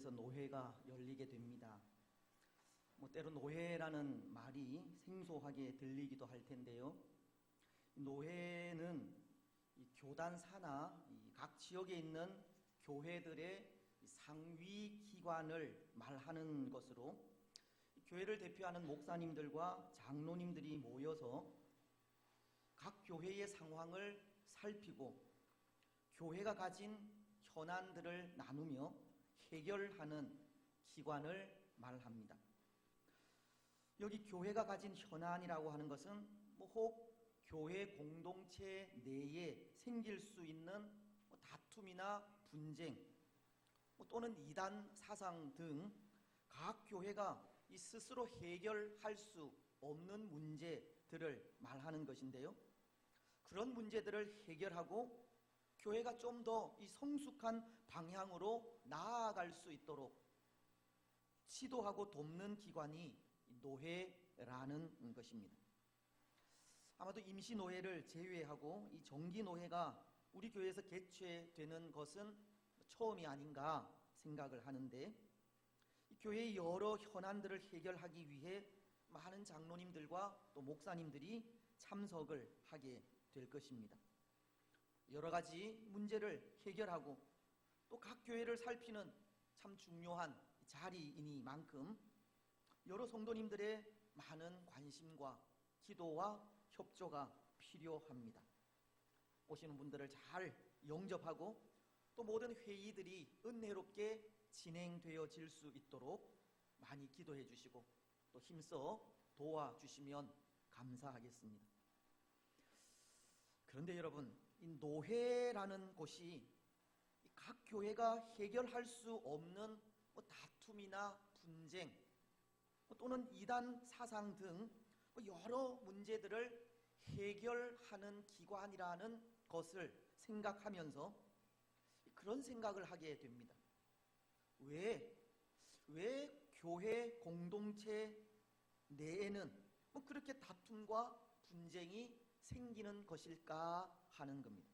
교회에서 노회가 열리게 됩니다. 때로 노회라는 말이 생소하게 들리기도 할 텐데요. 노회는 이 교단사나 각 지역에 있는 교회들의 상위 기관을 말하는 것으로, 교회를 대표하는 목사님들과 장로님들이 모여서 각 교회의 상황을 살피고 교회가 가진 현안들을 나누며 해결하는 기관을 말합니다. 여기 교회가 가진 현안이라고 하는 것은 혹 교회 공동체 내에 생길 수 있는 다툼이나 분쟁, 또는 이단 사상 등 각 교회가 스스로 해결할 수 없는 문제들을 말하는 것인데요. 그런 문제들을 해결하고 교회가 좀 더 성숙한 방향으로 나아갈 수 있도록 지도하고 돕는 기관이 노회라는 것입니다. 아마도 임시노회를 제외하고 이 정기노회가 우리 교회에서 개최되는 것은 처음이 아닌가 생각을 하는데, 이 교회의 여러 현안들을 해결하기 위해 많은 장로님들과 또 목사님들이 참석을 하게 될 것입니다. 여러 가지 문제를 해결하고 또 각 교회를 살피는 참 중요한 자리이니만큼 여러 성도님들의 많은 관심과 기도와 협조가 필요합니다. 오시는 분들을 잘 영접하고 또 모든 회의들이 은혜롭게 진행되어질 수 있도록 많이 기도해 주시고 또 힘써 도와주시면 감사하겠습니다. 그런데 여러분, 이 노회라는 곳이 각 교회가 해결할 수 없는 다툼이나 분쟁 또는 이단 사상 등 여러 문제들을 해결하는 기관이라는 것을 생각하면서 그런 생각을 하게 됩니다. 왜 교회 공동체 내에는 그렇게 다툼과 분쟁이 생기는 것일까 하는 겁니다.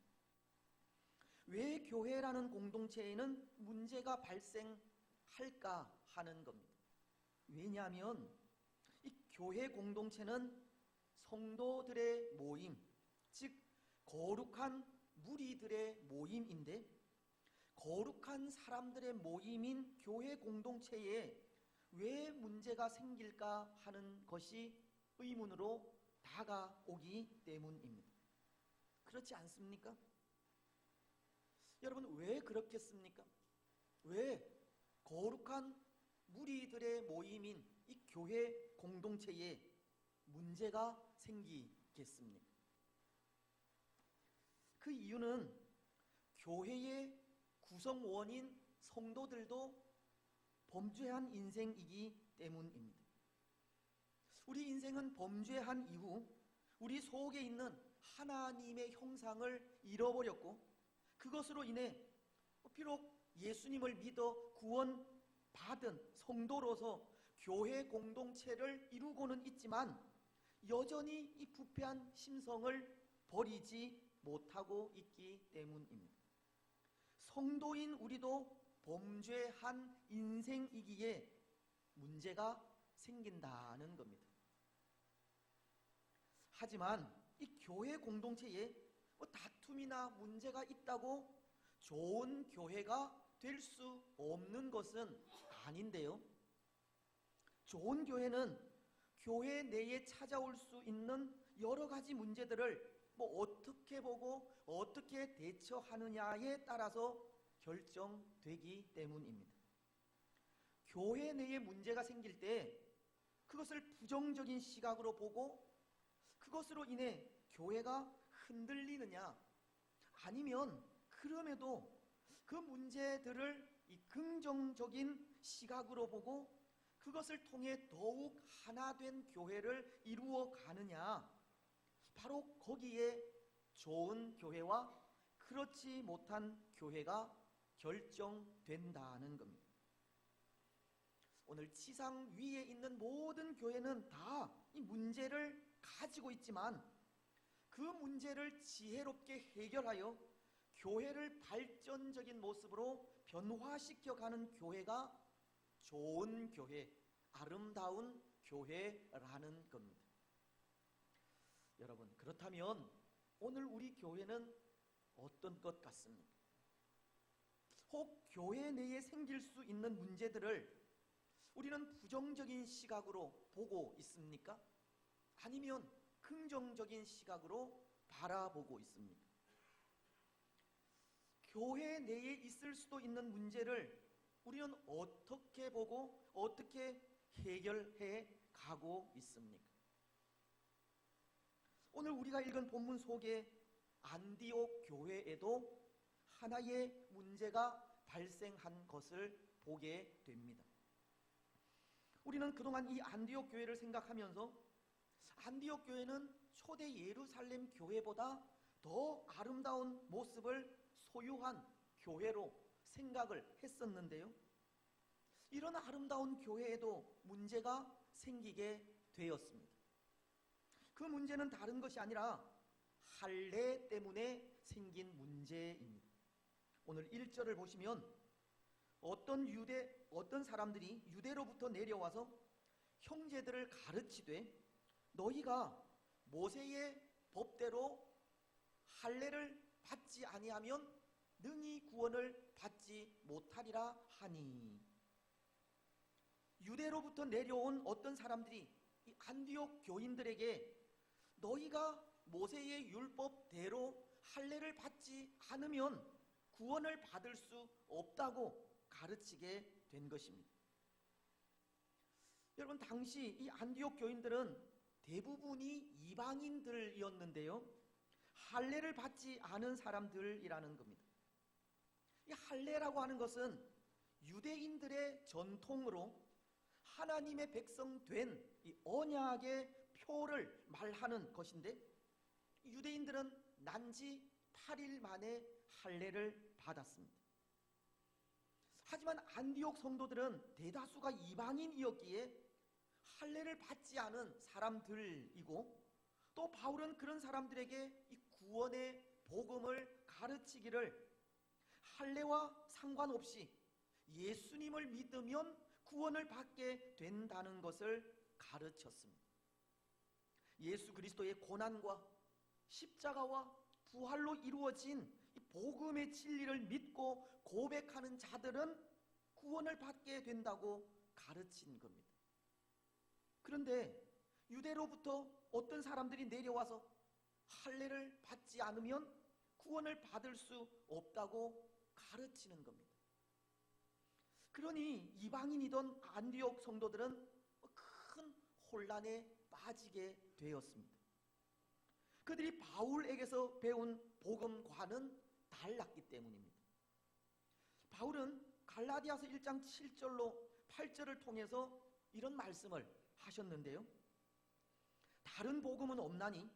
왜 교회라는 공동체에는 문제가 발생할까 하는 겁니다. 왜냐하면 이 교회 공동체는 성도들의 모임, 즉 거룩한 무리들의 모임인데, 거룩한 사람들의 모임인 교회 공동체에 왜 문제가 생길까 하는 것이 의문으로 다가오기 때문입니다. 그렇지 않습니까? 여러분, 왜 그렇겠습니까? 왜 거룩한 무리들의 모임인 이 교회 공동체에 문제가 생기겠습니까? 그 이유는 교회의 구성원인 성도들도 범죄한 인생이기 때문입니다. 우리 인생은 범죄한 이후 우리 속에 있는 하나님의 형상을 잃어버렸고, 그것으로 인해 비록 예수님을 믿어 구원받은 성도로서 교회 공동체를 이루고는 있지만 여전히 이 부패한 심성을 버리지 못하고 있기 때문입니다. 성도인 우리도 범죄한 인생이기에 문제가 생긴다는 겁니다. 하지만 이 교회 공동체에 다툼이나 문제가 있다고 좋은 교회가 될 수 없는 것은 아닌데요. 좋은 교회는 교회 내에 찾아올 수 있는 여러 가지 문제들을 어떻게 보고 어떻게 대처하느냐에 따라서 결정되기 때문입니다. 교회 내에 문제가 생길 때 그것을 부정적인 시각으로 보고 그것으로 인해 교회가 흔들리느냐, 아니면 그럼에도 그 문제들을 이 긍정적인 시각으로 보고 그것을 통해 더욱 하나된 교회를 이루어 가느냐, 바로 거기에 좋은 교회와 그렇지 못한 교회가 결정된다는 겁니다. 오늘 지상 위에 있는 모든 교회는 다 이 문제를 가지고 있지만 그 문제를 지혜롭게 해결하여 교회를 발전적인 모습으로 변화시켜가는 교회가 좋은 교회, 아름다운 교회라는 겁니다. 여러분, 그렇다면 오늘 우리 교회는 어떤 것 같습니까? 혹 교회 내에 생길 수 있는 문제들을 우리는 부정적인 시각으로 보고 있습니까? 아니면 긍정적인 시각으로 바라보고 있습니까? 교회 내에 있을 수도 있는 문제를 우리는 어떻게 보고 어떻게 해결해 가고 있습니까? 오늘 우리가 읽은 본문 속에 안디옥 교회에도 하나의 문제가 발생한 것을 보게 됩니다. 우리는 그동안 이 안디옥 교회를 생각하면서 안디옥 교회는 초대 예루살렘 교회보다 더 아름다운 모습을 소유한 교회로 생각을 했었는데요. 이런 아름다운 교회에도 문제가 생기게 되었습니다. 그 문제는 다른 것이 아니라 할례 때문에 생긴 문제입니다. 오늘 1절을 보시면 어떤 사람들이 유대로부터 내려와서 형제들을 가르치되 너희가 모세의 법대로 할례를 받지 아니하면 능히 구원을 받지 못하리라 하니. 유대로부터 내려온 어떤 사람들이 이 안디옥 교인들에게 너희가 모세의 율법대로 할례를 받지 않으면 구원을 받을 수 없다고 가르치게 된 것입니다. 여러분, 당시 이 안디옥 교인들은 대부분이 이방인들이었는데요, 할례를 받지 않은 사람들이라는 겁니다. 이 할례라고 하는 것은 유대인들의 전통으로 하나님의 백성 된 이 언약의 표를 말하는 것인데, 유대인들은 난지 8일 만에 할례를 받았습니다. 하지만 안디옥 성도들은 대다수가 이방인이었기에 할례를 받지 않은 사람들이고, 또 바울은 그런 사람들에게 이 구원의 복음을 가르치기를 할례와 상관없이 예수님을 믿으면 구원을 받게 된다는 것을 가르쳤습니다. 예수 그리스도의 고난과 십자가와 부활로 이루어진 이 복음의 진리를 믿고 고백하는 자들은 구원을 받게 된다고 가르친 겁니다. 그런데 유대로부터 어떤 사람들이 내려와서 할례를 받지 않으면 구원을 받을 수 없다고 가르치는 겁니다. 그러니 이방인이던 안디옥 성도들은 큰 혼란에 빠지게 되었습니다. 그들이 바울에게서 배운 복음과는 달랐기 때문입니다. 바울은 갈라디아서 1장 7절로 8절을 통해서 이런 말씀을 하셨는데요. 다른 복음은 없나니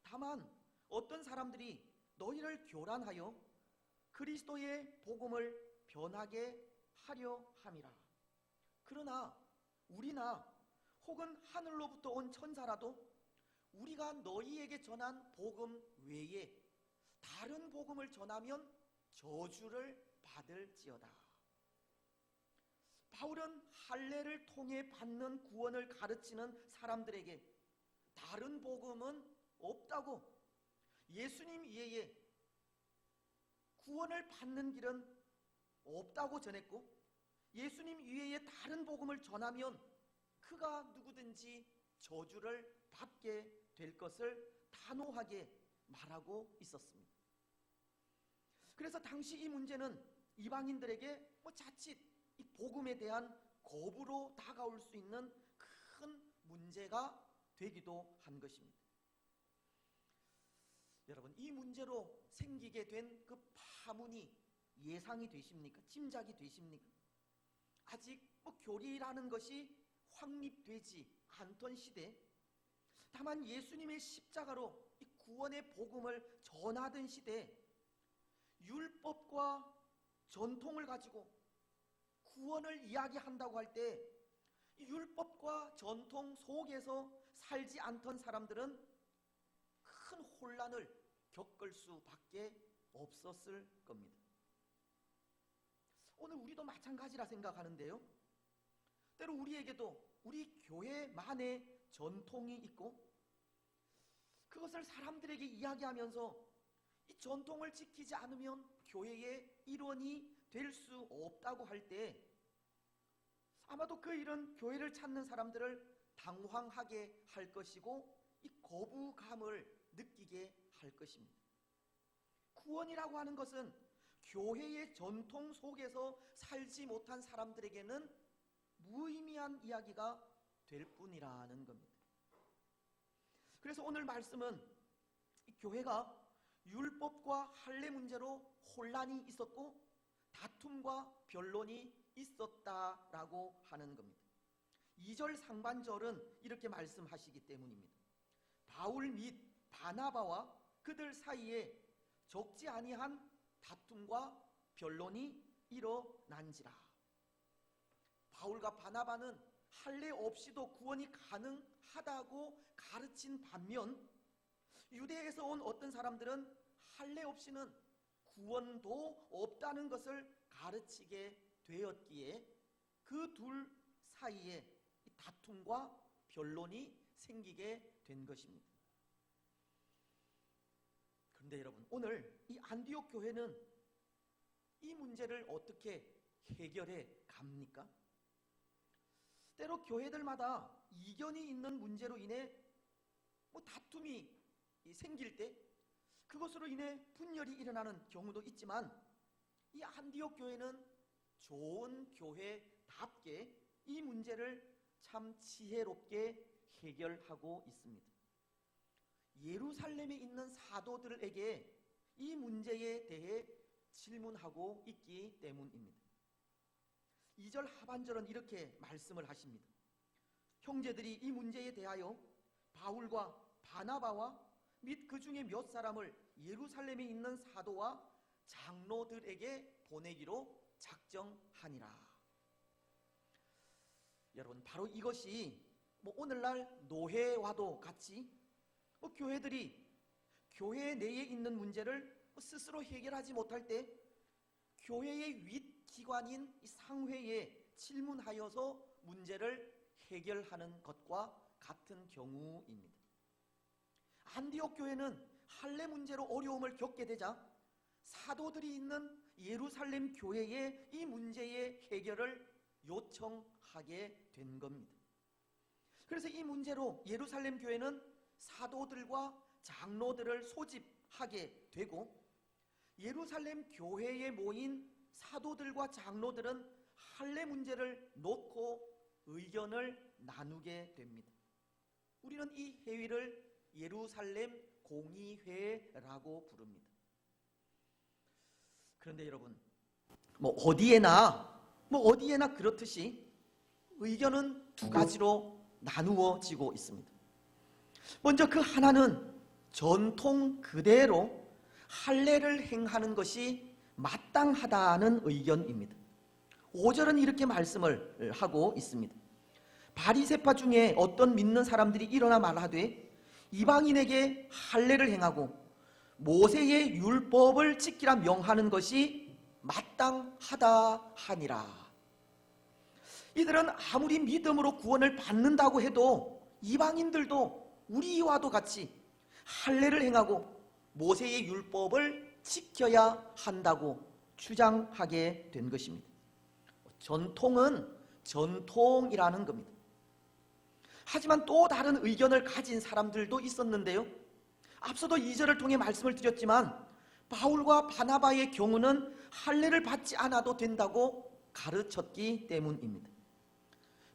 다만 어떤 사람들이 너희를 교란하여 그리스도의 복음을 변하게 하려 함이라. 그러나 우리나 혹은 하늘로부터 온 천사라도 우리가 너희에게 전한 복음 외에 다른 복음을 전하면 저주를 받을지어다. 바울은 할례를 통해 받는 구원을 가르치는 사람들에게 다른 복음은 없다고, 예수님 이외에 구원을 받는 길은 없다고 전했고, 예수님 이외에 다른 복음을 전하면 그가 누구든지 저주를 받게 될 것을 단호하게 말하고 있었습니다. 그래서 당시 이 문제는 이방인들에게 자칫 이 복음에 대한 거부로 다가올 수 있는 큰 문제가 되기도 한 것입니다. 여러분, 이 문제로 생기게 된 그 파문이 예상이 되십니까? 짐작이 되십니까? 아직 교리라는 것이 확립되지 않던 시대, 다만 예수님의 십자가로 이 구원의 복음을 전하던 시대, 율법과 전통을 가지고 구원을 이야기한다고 할 때 율법과 전통 속에서 살지 않던 사람들은 큰 혼란을 겪을 수밖에 없었을 겁니다. 오늘 우리도 마찬가지라 생각하는데요. 때로 우리에게도 우리 교회만의 전통이 있고 그것을 사람들에게 이야기하면서 이 전통을 지키지 않으면 교회의 일원이 될 수 없다고 할 때 아마도 그 일은 교회를 찾는 사람들을 당황하게 할 것이고 이 거부감을 느끼게 할 것입니다. 구원이라고 하는 것은 교회의 전통 속에서 살지 못한 사람들에게는 무의미한 이야기가 될 뿐이라는 겁니다. 그래서 오늘 말씀은 교회가 율법과 할례 문제로 혼란이 있었고 다툼과 변론이 있었다라고 하는 겁니다. 2절 상반절은 이렇게 말씀하시기 때문입니다. 바울 및 바나바와 그들 사이에 적지 아니한 다툼과 변론이 일어난지라. 바울과 바나바는 할례 없이도 구원이 가능하다고 가르친 반면 유대에서 온 어떤 사람들은 할례 없이는 구원도 없다는 것을 가르치게 되었기에 그 둘 사이에 다툼과 변론이 생기게 된 것입니다. 그런데 여러분, 오늘 이 안디옥 교회는 이 문제를 어떻게 해결해 갑니까? 때로 교회들마다 이견이 있는 문제로 인해 다툼이 생길 때 그것으로 인해 분열이 일어나는 경우도 있지만 이 안디옥 교회는 좋은 교회답게 이 문제를 참 지혜롭게 해결하고 있습니다. 예루살렘에 있는 사도들에게 이 문제에 대해 질문하고 있기 때문입니다. 2절 하반절은 이렇게 말씀을 하십니다. 형제들이 이 문제에 대하여 바울과 바나바와 및 그 중에 몇 사람을 예루살렘에 있는 사도와 장로들에게 보내기로 작정하니라. 여러분, 바로 이것이 오늘날 노회와도 같이 교회들이 교회 내에 있는 문제를 스스로 해결하지 못할 때 교회의 윗기관인 상회에 질문하여서 문제를 해결하는 것과 같은 경우입니다. 안디옥 교회는 할례 문제로 어려움을 겪게 되자 사도들이 있는 예루살렘 교회에 이 문제의 해결을 요청하게 된 겁니다. 그래서 이 문제로 예루살렘 교회는 사도들과 장로들을 소집하게 되고 예루살렘 교회에 모인 사도들과 장로들은 할례 문제를 놓고 의견을 나누게 됩니다. 우리는 이 회의를 예루살렘 공의회라고 부릅니다. 그런데 여러분, 어디에나 그렇듯이 의견은 두 가지로 나누어지고 있습니다. 먼저 그 하나는 전통 그대로 할례를 행하는 것이 마땅하다는 의견입니다. 5절은 이렇게 말씀을 하고 있습니다. 바리새파 중에 어떤 믿는 사람들이 일어나 말하되 이방인에게 할례를 행하고 모세의 율법을 지키라 명하는 것이 마땅하다 하니라. 이들은 아무리 믿음으로 구원을 받는다고 해도 이방인들도 우리와도 같이 할례를 행하고 모세의 율법을 지켜야 한다고 주장하게 된 것입니다. 전통은 전통이라는 겁니다. 하지만 또 다른 의견을 가진 사람들도 있었는데요. 앞서도 2절을 통해 말씀을 드렸지만 바울과 바나바의 경우는 할례를 받지 않아도 된다고 가르쳤기 때문입니다.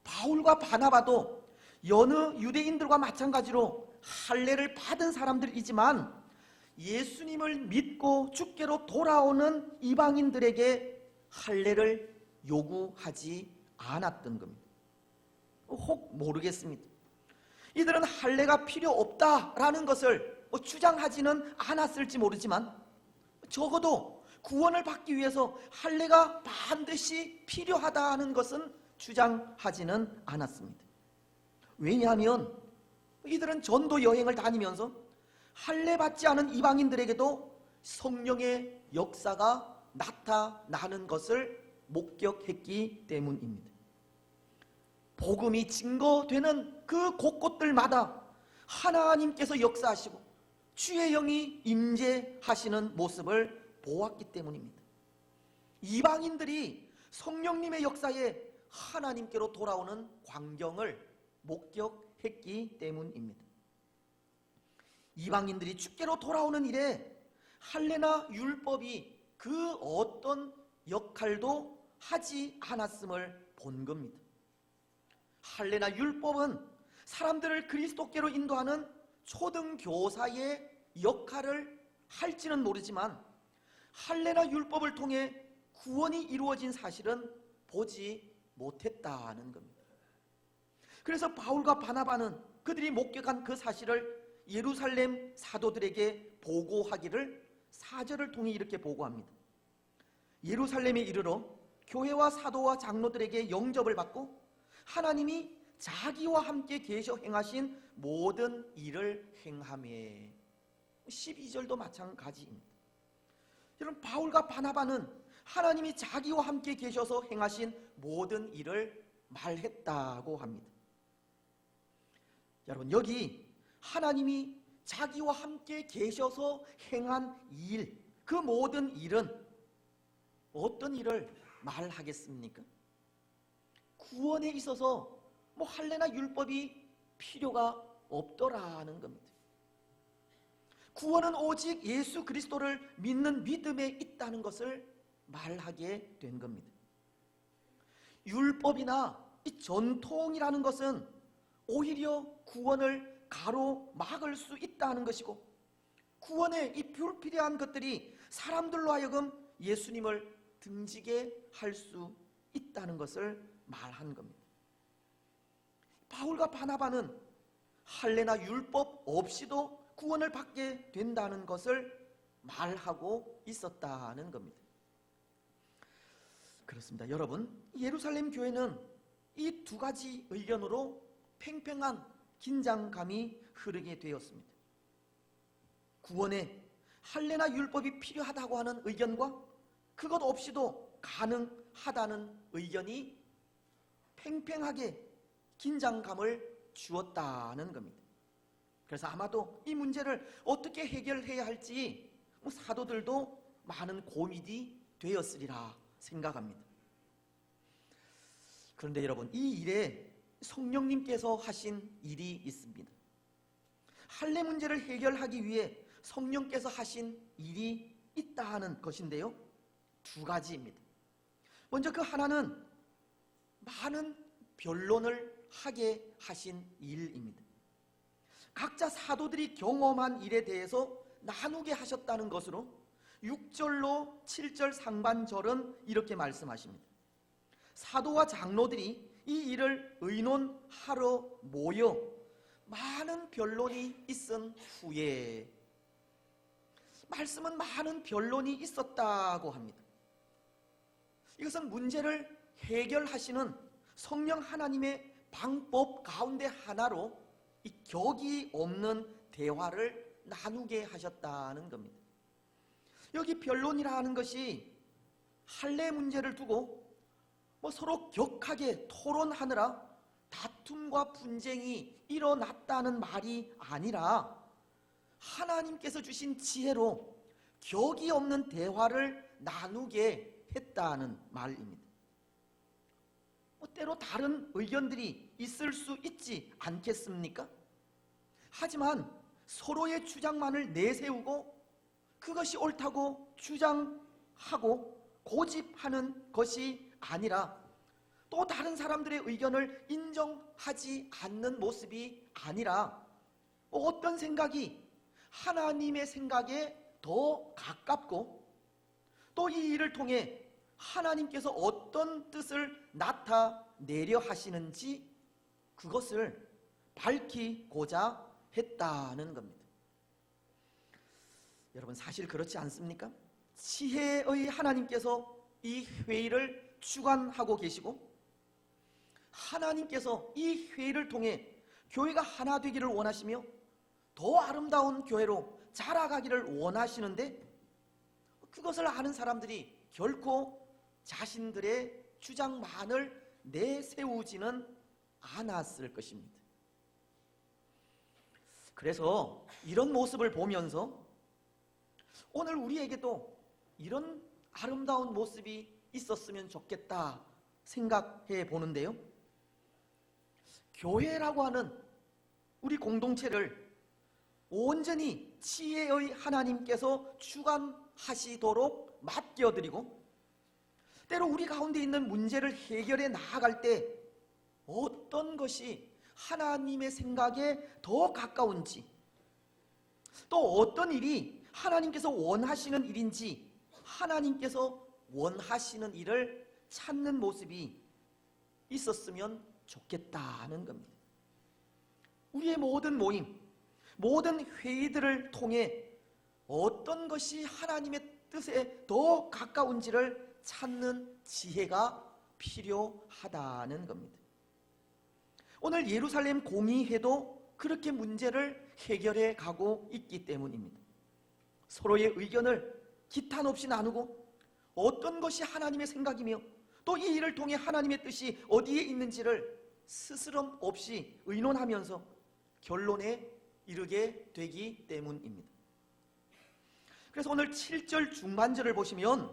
바울과 바나바도 여느 유대인들과 마찬가지로 할례를 받은 사람들이지만 예수님을 믿고 주께로 돌아오는 이방인들에게 할례를 요구하지 않았던 겁니다. 혹 모르겠습니다. 이들은 할례가 필요 없다라는 것을 주장하지는 않았을지 모르지만 적어도 구원을 받기 위해서 할례가 반드시 필요하다는 것은 주장하지는 않았습니다. 왜냐하면 이들은 전도 여행을 다니면서 할례 받지 않은 이방인들에게도 성령의 역사가 나타나는 것을 목격했기 때문입니다. 복음이 증거되는 그 곳곳들마다 하나님께서 역사하시고 주의 영이 임재하시는 모습을 보았기 때문입니다. 이방인들이 성령님의 역사에 하나님께로 돌아오는 광경을 목격했기 때문입니다. 이방인들이 주께로 돌아오는 일에 할례나 율법이 그 어떤 역할도 하지 않았음을 본 겁니다. 할례나 율법은 사람들을 그리스도께로 인도하는 초등교사의 역할을 할지는 모르지만 할례나 율법을 통해 구원이 이루어진 사실은 보지 못했다는 겁니다. 그래서 바울과 바나바는 그들이 목격한 그 사실을 예루살렘 사도들에게 보고하기를 4절을 통해 이렇게 보고합니다. 예루살렘에 이르러 교회와 사도와 장로들에게 영접을 받고 하나님이 자기와 함께 계셔 행하신 모든 일을 행하매. 12절도 마찬가지입니다. 여러분, 바울과 바나바는 하나님이 자기와 함께 계셔서 행하신 모든 일을 말했다고 합니다. 여러분, 여기 하나님이 자기와 함께 계셔서 행한 일, 그 모든 일은 어떤 일을 말하겠습니까? 구원에 있어서 할례나 율법이 필요가 없더라는 겁니다. 구원은 오직 예수 그리스도를 믿는 믿음에 있다는 것을 말하게 된 겁니다. 율법이나 이 전통이라는 것은 오히려 구원을 가로막을 수 있다는 것이고, 구원에 이 불필요한 것들이 사람들로 하여금 예수님을 등지게 할 수 있다는 것을 말한 겁니다. 바울과 바나바는 할례나 율법 없이도 구원을 받게 된다는 것을 말하고 있었다는 겁니다. 그렇습니다. 여러분, 예루살렘 교회는 이 두 가지 의견으로 팽팽한 긴장감이 흐르게 되었습니다. 구원에 할례나 율법이 필요하다고 하는 의견과 그것 없이도 가능하다는 의견이 팽팽하게 긴장감을 주었다는 겁니다. 그래서 아마도 이 문제를 어떻게 해결해야 할지 사도들도 많은 고민이 되었으리라 생각합니다. 그런데 여러분, 이 일에 성령님께서 하신 일이 있습니다. 할례 문제를 해결하기 위해 성령께서 하신 일이 있다는 것인데요, 두 가지입니다. 먼저 그 하나는 많은 변론을 하게 하신 일입니다. 각자 사도들이 경험한 일에 대해서 나누게 하셨다는 것으로 6절로 7절 상반절은 이렇게 말씀하십니다. 사도와 장로들이 이 일을 의논하러 모여 많은 변론이 있은 후에, 말씀은 많은 변론이 있었다고 합니다. 이것은 문제를 해결하시는 성령 하나님의 방법 가운데 하나로 이 격이 없는 대화를 나누게 하셨다는 겁니다. 여기 변론이라 하는 것이 할례 문제를 두고 서로 격하게 토론하느라 다툼과 분쟁이 일어났다는 말이 아니라 하나님께서 주신 지혜로 격이 없는 대화를 나누게 했다는 말입니다. 때로 다른 의견들이 있을 수 있지 않겠습니까? 하지만 서로의 주장만을 내세우고 그것이 옳다고 주장하고 고집하는 것이 아니라 또 다른 사람들의 의견을 인정하지 않는 모습이 아니라 어떤 생각이 하나님의 생각에 더 가깝고 또 이 일을 통해 하나님께서 어떤 뜻을 나타내려 하시는지 그것을 밝히고자 했다는 겁니다. 여러분, 사실 그렇지 않습니까? 지혜의 하나님께서 이 회의를 주관하고 계시고 하나님께서 이 회의를 통해 교회가 하나 되기를 원하시며 더 아름다운 교회로 자라가기를 원하시는데 그것을 아는 사람들이 결코 자신들의 주장만을 내세우지는 않았을 것입니다. 그래서 이런 모습을 보면서 오늘 우리에게도 이런 아름다운 모습이 있었으면 좋겠다 생각해 보는데요. 교회라고 하는 우리 공동체를 온전히 지혜의 하나님께서 주관하시도록 맡겨드리고, 때로 우리 가운데 있는 문제를 해결해 나아갈 때 어떤 것이 하나님의 생각에 더 가까운지, 또 어떤 일이 하나님께서 원하시는 일인지, 하나님께서 원하시는 일을 찾는 모습이 있었으면 좋겠다는 겁니다. 우리의 모든 모임, 모든 회의들을 통해 어떤 것이 하나님의 뜻에 더 가까운지를 찾는 지혜가 필요하다는 겁니다. 오늘 예루살렘 공의회도 그렇게 문제를 해결해 가고 있기 때문입니다. 서로의 의견을 기탄 없이 나누고 어떤 것이 하나님의 생각이며 또 이 일을 통해 하나님의 뜻이 어디에 있는지를 스스럼 없이 의논하면서 결론에 이르게 되기 때문입니다. 그래서 오늘 7절 중반절을 보시면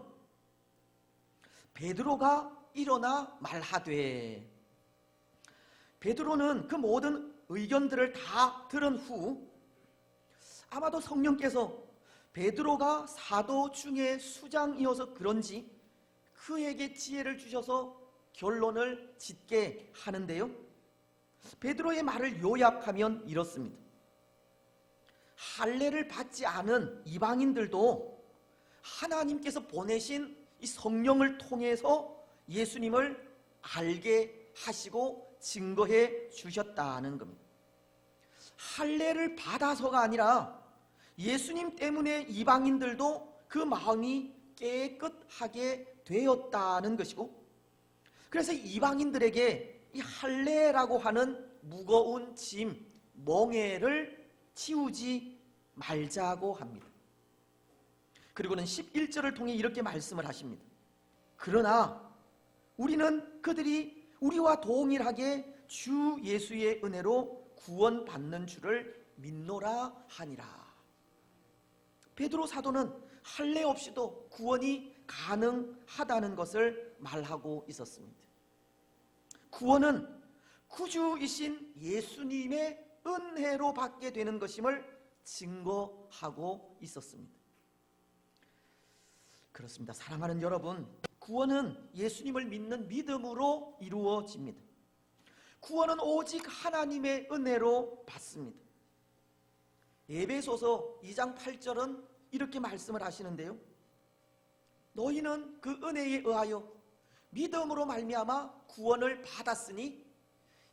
베드로가 일어나 말하되, 베드로는 그 모든 의견들을 다 들은 후 아마도 성령께서 베드로가 사도 중에 수장이어서 그런지 그에게 지혜를 주셔서 결론을 짓게 하는데요. 베드로의 말을 요약하면 이렇습니다. 할례를 받지 않은 이방인들도 하나님께서 보내신 이 성령을 통해서 예수님을 알게 하시고 증거해 주셨다는 겁니다. 할례를 받아서가 아니라 예수님 때문에 이방인들도 그 마음이 깨끗하게 되었다는 것이고, 그래서 이방인들에게 이 할례라고 하는 무거운 짐, 멍에를 치우지 말자고 합니다. 그리고는 11절을 통해 이렇게 말씀을 하십니다. 그러나 우리는 그들이 우리와 동일하게 주 예수의 은혜로 구원받는 줄을 믿노라 하니라. 베드로 사도는 할례 없이도 구원이 가능하다는 것을 말하고 있었습니다. 구원은 구주이신 예수님의 은혜로 받게 되는 것임을 증거하고 있었습니다. 그렇습니다. 사랑하는 여러분, 구원은 예수님을 믿는 믿음으로 이루어집니다. 구원은 오직 하나님의 은혜로 받습니다. 에베소서 2장 8절은 이렇게 말씀을 하시는데요. 너희는 그 은혜에 의하여 믿음으로 말미암아 구원을 받았으니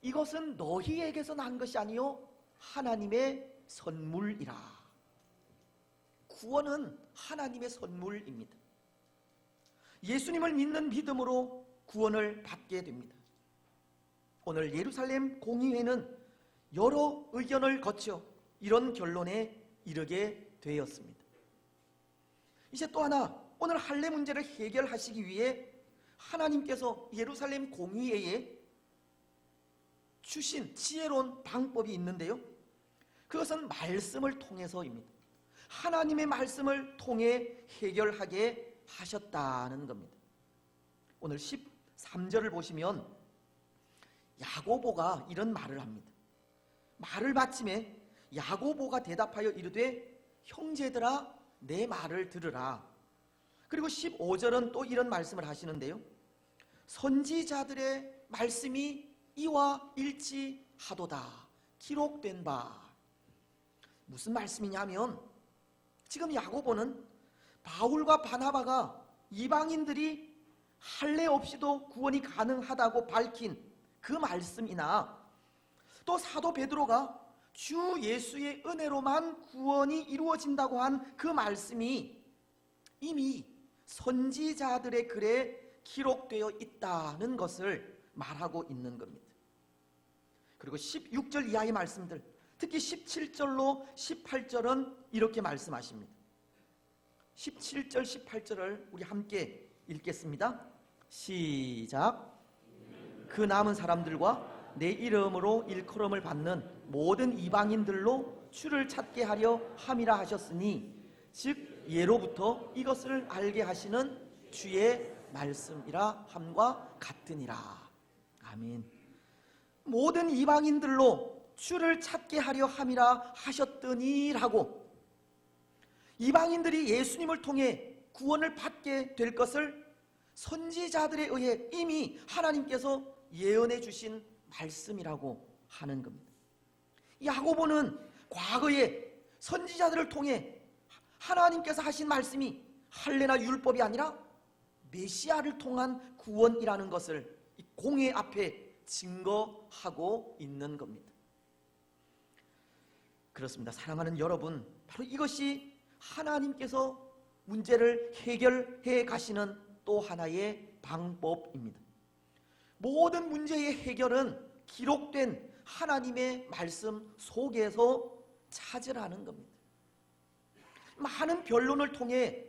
이것은 너희에게서 난 것이 아니요 하나님의 선물이라. 구원은 하나님의 선물입니다. 예수님을 믿는 믿음으로 구원을 받게 됩니다. 오늘 예루살렘 공의회는 여러 의견을 거쳐 이런 결론에 이르게 되었습니다. 이제 또 하나, 오늘 할례 문제를 해결하시기 위해 하나님께서 예루살렘 공의회에 주신 지혜로운 방법이 있는데요. 그것은 말씀을 통해서입니다. 하나님의 말씀을 통해 해결하게 하셨다는 겁니다. 오늘 13절을 보시면 야고보가 이런 말을 합니다. 말을 마침에 야고보가 대답하여 이르되 형제들아 내 말을 들으라. 그리고 15절은 또 이런 말씀을 하시는데요. 선지자들의 말씀이 이와 일치하도다. 기록된 바. 무슨 말씀이냐면 지금 야고보는 바울과 바나바가 이방인들이 할례 없이도 구원이 가능하다고 밝힌 그 말씀이나 또 사도 베드로가 주 예수의 은혜로만 구원이 이루어진다고 한 그 말씀이 이미 선지자들의 글에 기록되어 있다는 것을 말하고 있는 겁니다. 그리고 16절 이하의 말씀들, 특히 17절로 18절은 이렇게 말씀하십니다. 17절 18절을 우리 함께 읽겠습니다. 시작. 그 남은 사람들과 내 이름으로 일컬음을 받는 모든 이방인들로 주를 찾게 하려 함이라 하셨으니 즉 예로부터 이것을 알게 하시는 주의 말씀이라 함과 같으니라. 아멘. 모든 이방인들로 주를 찾게 하려 함이라 하셨더니라고, 이방인들이 예수님을 통해 구원을 받게 될 것을 선지자들에 의해 이미 하나님께서 예언해 주신 말씀이라고 하는 겁니다. 야고보는 과거에 선지자들을 통해 하나님께서 하신 말씀이 할례나 율법이 아니라 메시아를 통한 구원이라는 것을 공회 앞에 증거하고 있는 겁니다. 그렇습니다. 사랑하는 여러분, 바로 이것이 하나님께서 문제를 해결해 가시는 또 하나의 방법입니다. 모든 문제의 해결은 기록된 하나님의 말씀 속에서 찾으라는 겁니다. 많은 변론을 통해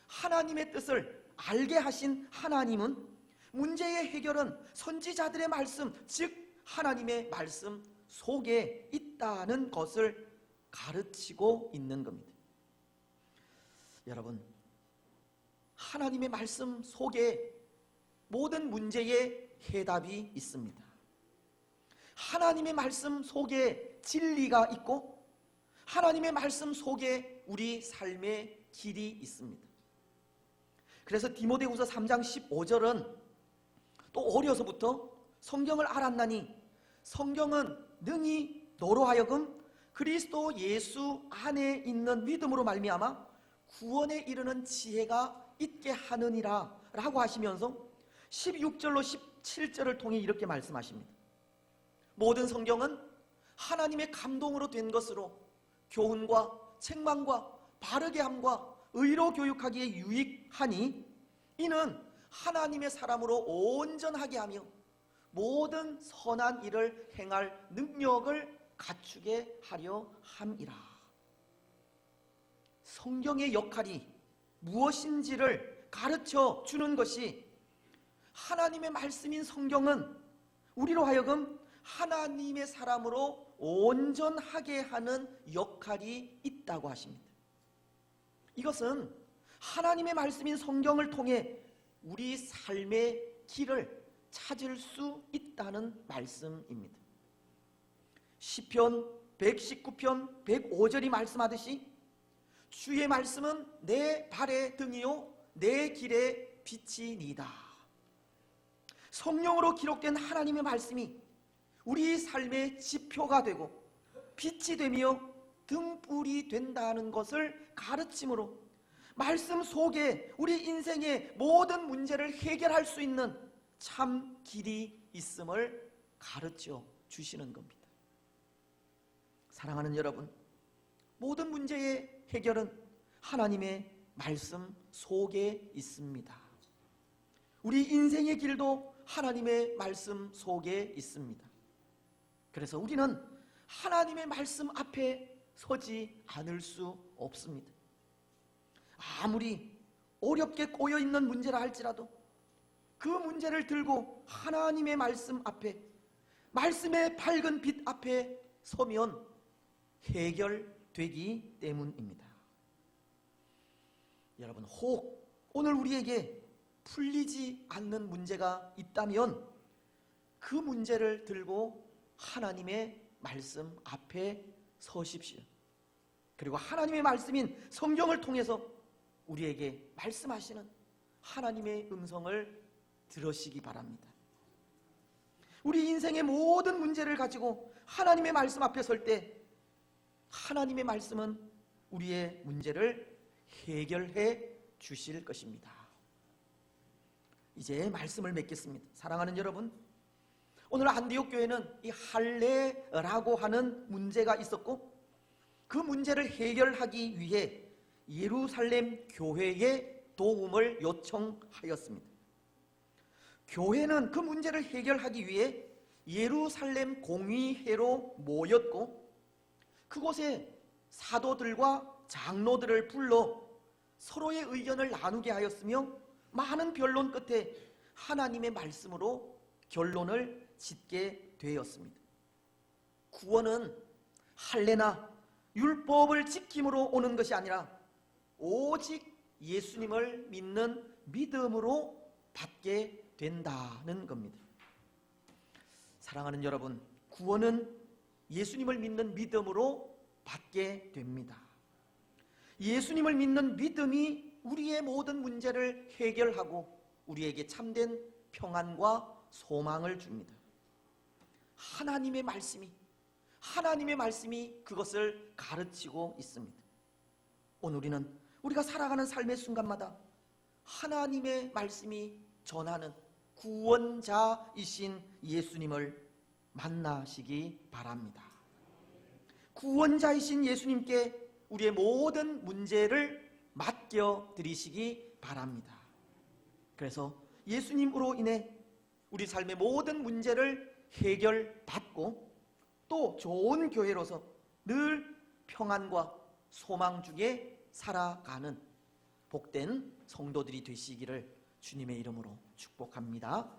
하나님의 뜻을 알게 하신 하나님은 문제의 해결은 선지자들의 말씀, 즉 하나님의 말씀 속에 있다는 것을 가르치고 있는 겁니다. 여러분, 하나님의 말씀 속에 모든 문제의 해답이 있습니다. 하나님의 말씀 속에 진리가 있고 하나님의 말씀 속에 우리 삶의 길이 있습니다. 그래서 디모데후서 3장 15절은 또 어려서부터 성경을 알았나니 성경은 능히 너로 하여금 그리스도 예수 안에 있는 믿음으로 말미암아 구원에 이르는 지혜가 있게 하느니라 라고 하시면서 16절로 17절을 통해 이렇게 말씀하십니다. 모든 성경은 하나님의 감동으로 된 것으로 교훈과 책망과 바르게 함과 의로 교육하기에 유익하니 이는 하나님의 사람으로 온전하게 하며 모든 선한 일을 행할 능력을 갖추게 하려 함이라. 성경의 역할이 무엇인지를 가르쳐 주는 것이, 하나님의 말씀인 성경은 우리로 하여금 하나님의 사람으로 온전하게 하는 역할이 있다고 하십니다. 이것은 하나님의 말씀인 성경을 통해 우리 삶의 길을 찾을 수 있다는 말씀입니다. 시편 119편 105절이 말씀하듯이 주의 말씀은 내 발의 등이요 내 길의 빛이니이다. 성령으로 기록된 하나님의 말씀이 우리 삶의 지표가 되고 빛이 되며 등불이 된다는 것을 가르침으로 말씀 속에 우리 인생의 모든 문제를 해결할 수 있는 참 길이 있음을 가르쳐 주시는 겁니다. 사랑하는 여러분, 모든 문제의 해결은 하나님의 말씀 속에 있습니다. 우리 인생의 길도 하나님의 말씀 속에 있습니다. 그래서 우리는 하나님의 말씀 앞에 서지 않을 수 없습니다. 아무리 어렵게 꼬여있는 문제라 할지라도 그 문제를 들고 하나님의 말씀 앞에, 말씀의 밝은 빛 앞에 서면 해결되기 때문입니다. 여러분, 혹 오늘 우리에게 풀리지 않는 문제가 있다면 그 문제를 들고 하나님의 말씀 앞에 서십시오. 그리고 하나님의 말씀인 성경을 통해서 우리에게 말씀하시는 하나님의 음성을 들으시기 바랍니다. 우리 인생의 모든 문제를 가지고 하나님의 말씀 앞에 설 때 하나님의 말씀은 우리의 문제를 해결해 주실 것입니다. 이제 말씀을 맺겠습니다. 사랑하는 여러분, 오늘 안디옥 교회는 이 할례라고 하는 문제가 있었고 그 문제를 해결하기 위해 예루살렘 교회의 도움을 요청하였습니다. 교회는 그 문제를 해결하기 위해 예루살렘 공의회로 모였고 그곳에 사도들과 장로들을 불러 서로의 의견을 나누게 하였으며 많은 변론 끝에 하나님의 말씀으로 결론을 짓게 되었습니다. 구원은 할례나 율법을 지킴으로 오는 것이 아니라 오직 예수님을 믿는 믿음으로 받게 된다는 겁니다. 사랑하는 여러분, 구원은 예수님을 믿는 믿음으로 받게 됩니다. 예수님을 믿는 믿음이 우리의 모든 문제를 해결하고 우리에게 참된 평안과 소망을 줍니다. 하나님의 말씀이 그것을 가르치고 있습니다. 오늘 우리가 살아가는 삶의 순간마다 하나님의 말씀이 전하는 구원자이신 예수님을 만나시기 바랍니다. 구원자이신 예수님께 우리의 모든 문제를 맡겨드리시기 바랍니다. 그래서 예수님으로 인해 우리 삶의 모든 문제를 해결받고 또 좋은 교회로서 늘 평안과 소망 중에 살아가는 복된 성도들이 되시기를 주님의 이름으로 축복합니다.